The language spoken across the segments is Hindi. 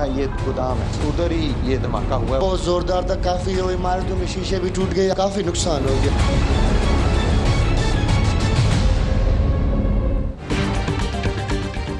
जहाँ ये गोदाम है उधर ही ये धमाका हुआ। बहुत जोरदार था, काफी इमारतों में शीशे भी टूट गए, काफी नुकसान हो गया।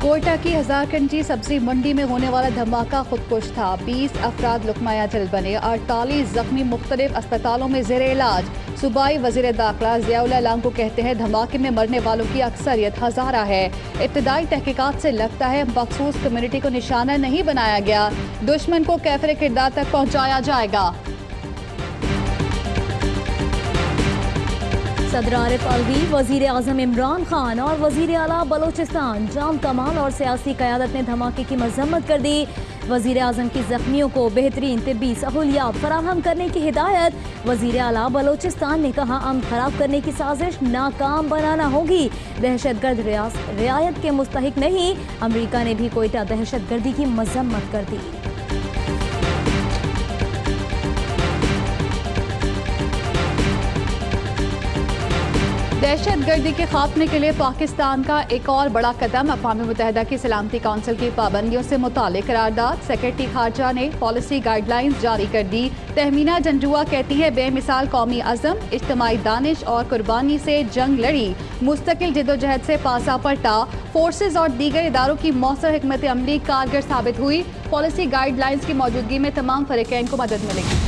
कोयटा की हजारकंजी सब्जी मंडी में होने वाला धमाका खुदकुश था। 20 अफराद लुकमाया जल बने, 48 जख्मी मुख्तलिफ अस्पतालों में जेर इलाज। सूबाई वजीर दाखिला ज़ियाउल लांगो कहते हैं धमाके में मरने वालों की अक्सरियत हजारा है। इब्तदाई तहकीकात से लगता है मखसूस कम्युनिटी को निशाना नहीं बनाया गया, दुश्मन को कैफरे किरदार तक पहुँचाया जाएगा। सदर आरिफ अलवी, वजीर आजम इमरान खान और वजीर आला बलोचिस्तान जाम कमाल और सियासी क़यादत ने धमाके की मजम्मत कर दी। वजीर आजम की जख्मियों को बेहतरीन तिब्बी सहूलियात फराहम करने की हिदायत। वजीर आला बलोचिस्तान ने कहा अमन खराब करने की साजिश नाकाम बनाना होगी। दहशतगर्द रियायत के मुस्तहिक नहीं। अमरीका ने भी कोयटा दहशतगर्दी की मजम्मत कर दी। दहशतगर्दी के खात्मे के लिए पाकिस्तान का एक और बड़ा कदम, अक़वाम मुत्तहिदा की सलामती कौंसिल की पाबंदियों से मुतालिक करारदाद। सेक्रेटरी खारजा ने पॉलिसी गाइडलाइंस जारी कर दी। तहमीना जंजुआ कहती है बेमिसाल कौमी अज़म, इज्तिमाई दानिश और कुर्बानी से जंग लड़ी, मुस्तकिल जिदोजहद से पासा पलटा। फोर्सेज और दीगर इदारों की मौसर हिकमत अमली कारगर साबित हुई। पॉलिसी गाइडलाइंस की मौजूदगी में तमाम फरीकैन को मदद मिलेगी।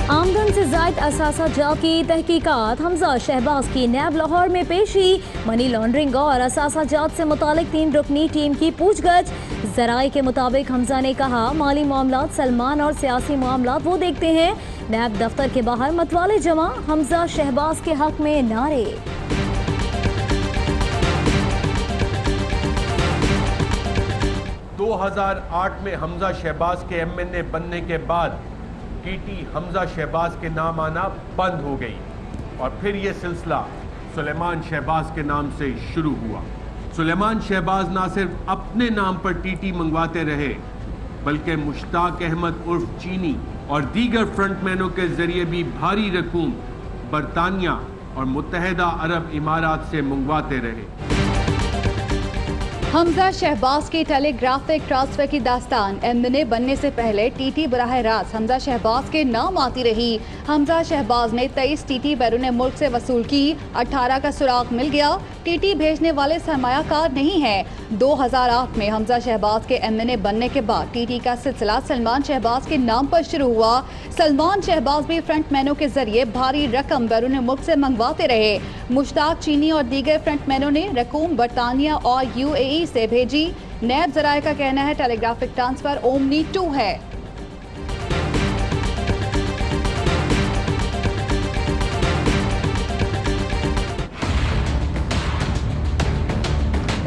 आमदन से जायद असासा जा की तहकीकात। हमजा शहबाज की नैब लाहौर में पेशी। मनी लॉन्ड्रिंग और असासा जात से मुतालिक 3 रुकनी टीम की पूछगछ। जराए के मुताबिक हमजा ने कहा माली मामलात सलमान और सियासी मामलात वो देखते हैं। नैब दफ्तर के बाहर मतवाले जमा, हमजा शहबाज के हक में नारे। दो 2008 में हमजा शहबाज के MNA बनने के बाद टीटी हमजा शहबाज के नाम आना बंद हो गई और फिर ये सिलसिला सुलेमान शहबाज के नाम से शुरू हुआ। सुलेमान शहबाज ना सिर्फ अपने नाम पर टीटी मंगवाते रहे बल्कि मुश्ताक अहमद उर्फ चीनी और दीगर फ्रंटमैनों के जरिए भी भारी रकूम बरतानिया और मुत्तहिदा अरब इमारात से मंगवाते रहे। हमजा शहबाज की टेलीग्राफिक ट्रांसफर की दास्तान। MNA बनने से पहले टीटी बराह रास्त हमजा शहबाज के नाम आती रही। हमजा शहबाज ने 23 टीटी बैरून मुल्क से वसूल की, 18 का सुराग मिल गया। टीटी भेजने वाले सरमायाकार नहीं है। 2008 में हमजा शहबाज के MNA बनने के बाद टीटी का सिलसिला सलमान शहबाज के नाम पर शुरू हुआ। सलमान शहबाज भी फ्रंटमैनों के जरिए भारी रकम बैरून मुल्क से मंगवाते रहे। मुश्ताक, चीनी और दीगर फ्रंटमैनों ने रकूम बरतानिया और UAE से भेजी। नैब जराये का कहना है टेलीग्राफिक ट्रांसफर ओमनी 2 है।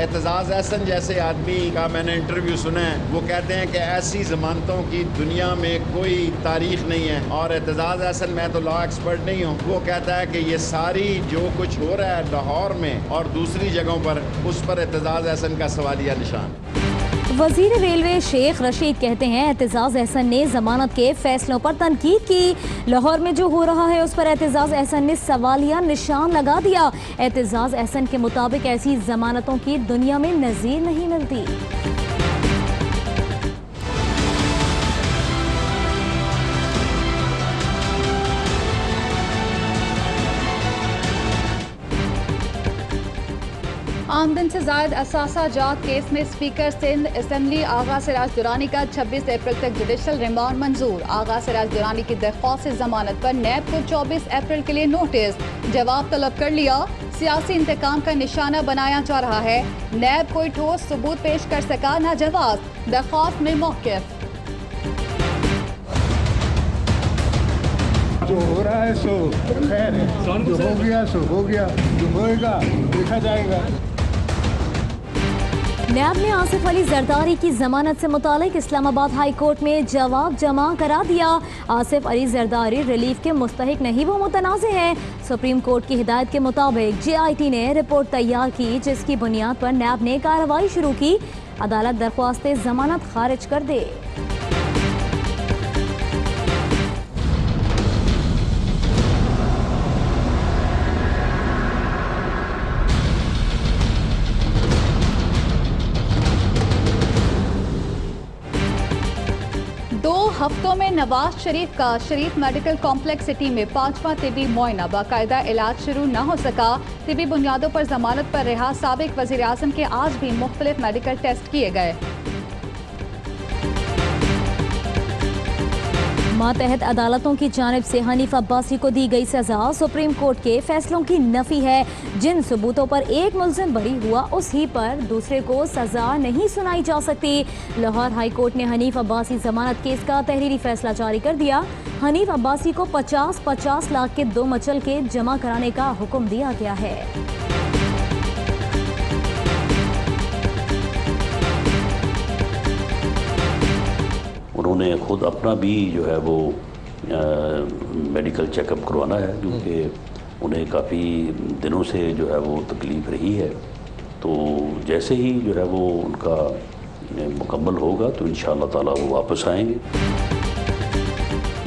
एतजाज़ एहसन जैसे आदमी का मैंने इंटरव्यू सुना है, वो कहते हैं कि ऐसी जमानतों की दुनिया में कोई तारीख नहीं है। और एतजाज़ एहसन, मैं तो लॉ एक्सपर्ट नहीं हूँ, वो कहता है कि ये सारी जो कुछ हो रहा है लाहौर में और दूसरी जगहों पर, उस पर एतजाज़ एहसन का सवालिया निशान। वजीर रेलवे शेख रशीद कहते हैं एतजाज़ एहसन ने जमानत के फैसलों पर तनकीद की। लाहौर में जो हो रहा है उस पर एतजाज़ एहसन ने सवालिया निशान लगा दिया। एतजाज़ एहसन के मुताबिक ऐसी जमानतों की दुनिया में नज़ीर नहीं मिलती। आमदन से जायद असासा जात केस में स्पीकर सिंध असेंबली आगा सिराज दुरानी का 26 अप्रैल तक जुडिशल रिमांड मंजूर। आगा सिराज दुरानी की दरख्वास्त से जमानत पर नैब को 24 अप्रैल के लिए नोटिस, जवाब तलब कर लिया। सियासी इंतकाम का निशाना बनाया जा रहा है। नैब कोई ठोस सबूत पेश कर सका न जवाब, दरख्वास्त में मौक़िफ़। जो हो रहा है सो खैर है, जो हो गया सो हो गया, जो होएगा देखा जाएगा। नैब ने आसिफ अली जरदारी की जमानत से मुतालिक इस्लामाबाद हाई कोर्ट में जवाब जमा करा दिया। आसिफ अली जरदारी रिलीफ के मुस्तहिक नहीं, वो मुतनाज़े हैं। सुप्रीम कोर्ट की हिदायत के मुताबिक JIT ने रिपोर्ट तैयार की, जिसकी बुनियाद पर नैब ने कार्रवाई शुरू की। अदालत दरख्वास्त जमानत खारिज कर दे। हफ्तों में नवाज शरीफ का शरीफ मेडिकल कॉम्प्लेक्स सिटी में 5वां तिबी मुआयना, बाकायदा इलाज शुरू न हो सका। तिबी बुनियादों पर जमानत पर रिहा साबिक वजीर आजम के आज भी मुख्तलिफ मेडिकल टेस्ट किए गए। मातहत अदालतों की जानिब से हनीफ अब्बासी को दी गई सजा सुप्रीम कोर्ट के फैसलों की नफी है। जिन सबूतों पर एक मुल्जिम बरी हुआ उस ही पर दूसरे को सजा नहीं सुनाई जा सकती। लाहौर हाई कोर्ट ने हनीफ अब्बासी जमानत केस का तहरीरी फैसला जारी कर दिया। हनीफ अब्बासी को 50-50 लाख के 2 मचल के जमा कराने का हुक्म दिया गया है। उन्होंने खुद अपना भी जो है वो मेडिकल चेकअप करवाना है, क्योंकि उन्हें काफ़ी दिनों से जो है वो तकलीफ़ रही है। तो जैसे ही जो है वो उनका मुकम्मल होगा तो इंशाअल्लाह ताला वो वापस आएंगे।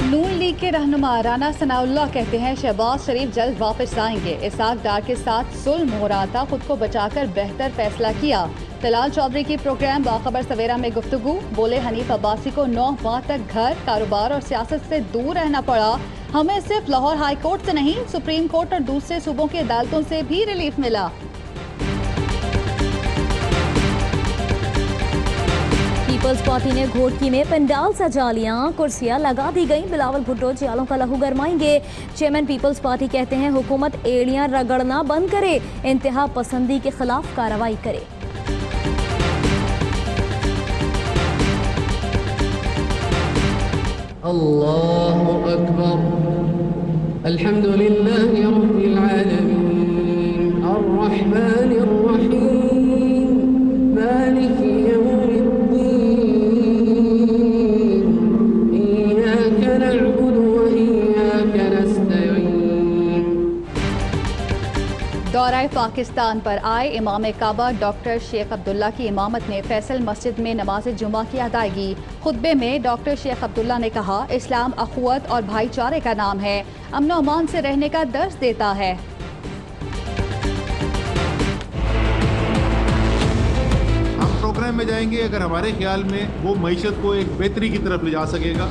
नून लीग के रहनुमा राना सनाउल्लाह कहते हैं शहबाज शरीफ जल्द वापस आएंगे। इसाक डार के साथ सुलह हो रहा था, खुद को बचाकर बेहतर फैसला किया। तलाल चौधरी की प्रोग्राम बाखबर सवेरा में गुफ्तगू, बोले हनीफ अब्बासी को 9 माह तक घर, कारोबार और सियासत से दूर रहना पड़ा। हमें सिर्फ लाहौर हाई कोर्ट से नहीं, सुप्रीम कोर्ट और दूसरे सूबों की अदालतों से भी रिलीफ मिला। पीपल्स पार्टी ने घोटकी में पंडाल सजा लिया, कुर्सियां लगा दी गई। बिलावल भुट्टो जियालों का लहू गरमाएंगे। चेयरमैन पीपल्स पार्टी कहते हैं हुकूमत एड़ियां रगड़ना बंद करे, इंतहा पसंदी के खिलाफ कार्रवाई करे। अल्लाहु अकबर, अल्हम्दुलिल्लाहि रब्बिल आलमीन, अर्रहमानिर रहीम, मालिकी यौमिद्दीन, इय्याका नअबुदु व इय्याका नस्तईन। दौरा पाकिस्तान पर आए इमाम काबा डॉक्टर शेख अब्दुल्ला की इमामत ने फैसल मस्जिद में नमाज जुमा की अदायगी। खुतबे में डॉक्टर शेख अब्दुल्ला ने कहा, इस्लाम अखुवत और भाईचारे का नाम है, अमन और अमान से रहने का दर्स देता है। हम प्रोग्राम में जाएंगे अगर हमारे ख्याल में वो मईशत को एक बेहतरी की तरफ ले जा सकेगा।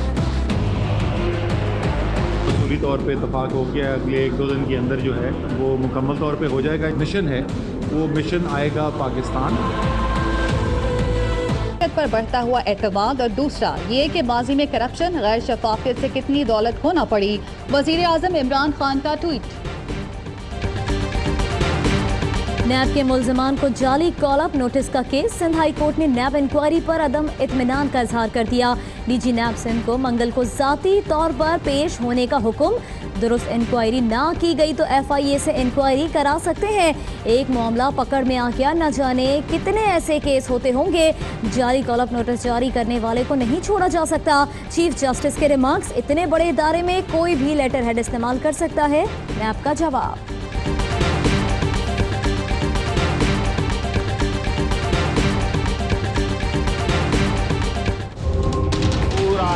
उसूली तौर पे इत्तफाक हो गया, अगले 1-2 दिन के अंदर जो है वो मुकम्मल तौर पे हो जाएगा। मिशन है, वो मिशन आएगा पाकिस्तान पर बढ़ता हुआ एतमाद, और दूसरा ये कि माजी में करप्शन, गैर शफाफियत से कितनी दौलत खोना पड़ी। वजीर आजम इमरान खान का ट्वीट। नैब के मुल्जिमान को जाली कॉल-अप नोटिस का केस, सिंध हाई कोर्ट ने नैब इंक्वायरी पर अदम इत्मीनान का इजहार कर दिया। डीजी नैब सिंध को मंगल को जाती तौर पर पेश होने का हुक्म। दुरुस्त इंक्वायरी ना की गई तो FIA से इंक्वायरी करा सकते हैं। एक मामला पकड़ में आ गया, न जाने कितने ऐसे केस होते होंगे। जाली कॉल-अप नोटिस जारी करने वाले को नहीं छोड़ा जा सकता। चीफ जस्टिस के रिमार्क्स, इतने बड़े इदारे में कोई भी लेटर हेड इस्तेमाल कर सकता है, नैब का जवाब।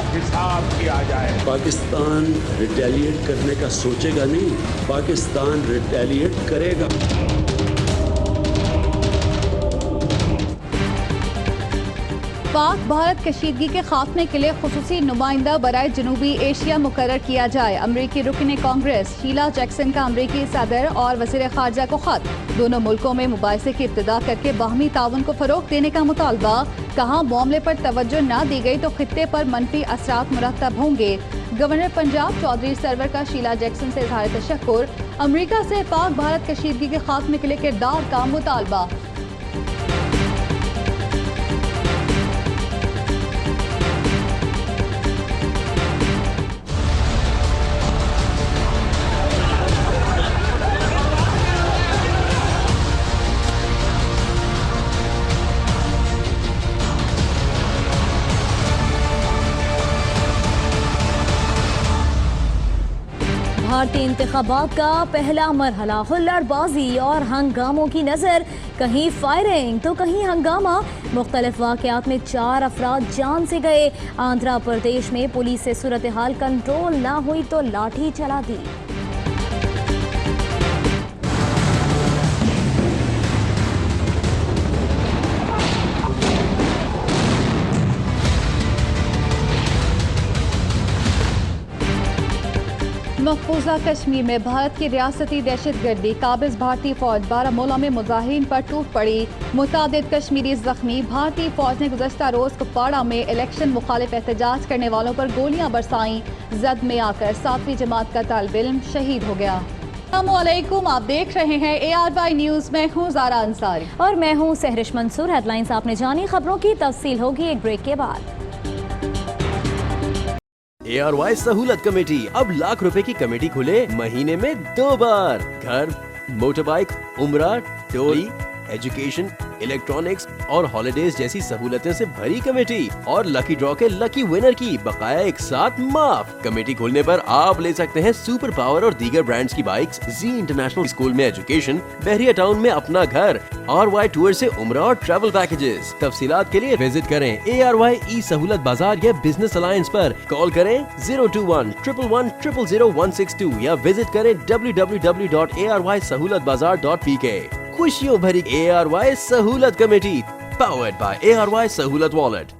हिसाब किया जाए। पाकिस्तान रिटेलिएट करने का सोचेगा नहीं, पाकिस्तान रिटेलिएट करेगा। पाक भारत कशीदगी के खात्मे के लिए खुसूसी नुमाइंदा बराए जनूबी एशिया मुकर्रर किया जाए। अमरीकी रुकन कांग्रेस शीला जैक्सन का अमरीकी सदर और वज़ीर ख़ारजा को खत। दोनों मुल्कों में मुबाहिसे की इब्तिदा करके बाहमी ताउन को फ़रोग़ देने का मुतालबा। कहा, मामले पर तवज्जो न दी गई तो खित्ते पर मनफी असरात मुरतब होंगे। गवर्नर पंजाब चौधरी सरवर का शीला जैक्सन से इज़हार तशक्कुर। अमरीका से पाक भारत कशीदगी के खात्मे के लिए किरदार का मुतालबा। भारतीय इंतखाबात का पहला मरहला, हुल्लड़बाजी और हंगामों की नज़र। कहीं फायरिंग तो कहीं हंगामा। मुख्तलिफ वाक़यात में 4 अफराद जान से गए। आंध्र प्रदेश में पुलिस से सूरत हाल कंट्रोल ना हुई तो लाठी चला दी। मकबूजा कश्मीर में भारत की रियासती दहशतगर्दी काबिज भारतीय फौज बारामूला में मुजाहिरीन पर टूट पड़ी। मुतादिद कश्मीरी जख्मी। भारतीय फौज ने गुज़श्ता रोज कुपवाड़ा में इलेक्शन मुखालिफ एहतजाज करने वालों पर गोलियां बरसाईं। जद में आकर 7वीं जमात का तालिब इल्म शहीद हो गया। अस्सलामुअलैकुम, आप देख रहे हैं ARY न्यूज़। मैं हूँ ज़ारा अंसारी और मैं हूँ सहरिश मंसूर। हेडलाइंस आपने जानी, खबरों की तफसील होगी एक ब्रेक के बाद। ARY सहूलत कमेटी, अब लाख रुपए की कमेटी खुले महीने में 2 बार। घर, मोटर बाइक, उम्रा, टोली, एजुकेशन, इलेक्ट्रॉनिक्स और हॉलिडेज जैसी सहूलतें से भरी कमेटी और लकी ड्रॉ के लकी विनर की बकाया एक साथ माफ। कमेटी खोलने पर आप ले सकते हैं सुपर पावर और दीगर ब्रांड्स की बाइक्स, जी इंटरनेशनल स्कूल में एजुकेशन, बहरिया टाउन में अपना घर, RY टूर से उम्रा और ट्रैवल पैकेजेस। तफसीलात के लिए विजिट करें ARY ई सहूलत बाजार या बिजनेस अलायंस पर। कॉल करें 021-111-000-162 या विजिट करें www.arysahoolatbazaar.pk। खुशियों भरी ARY सहूलत कमेटी, पावर्ड बाय ARY सहूलत वॉलेट।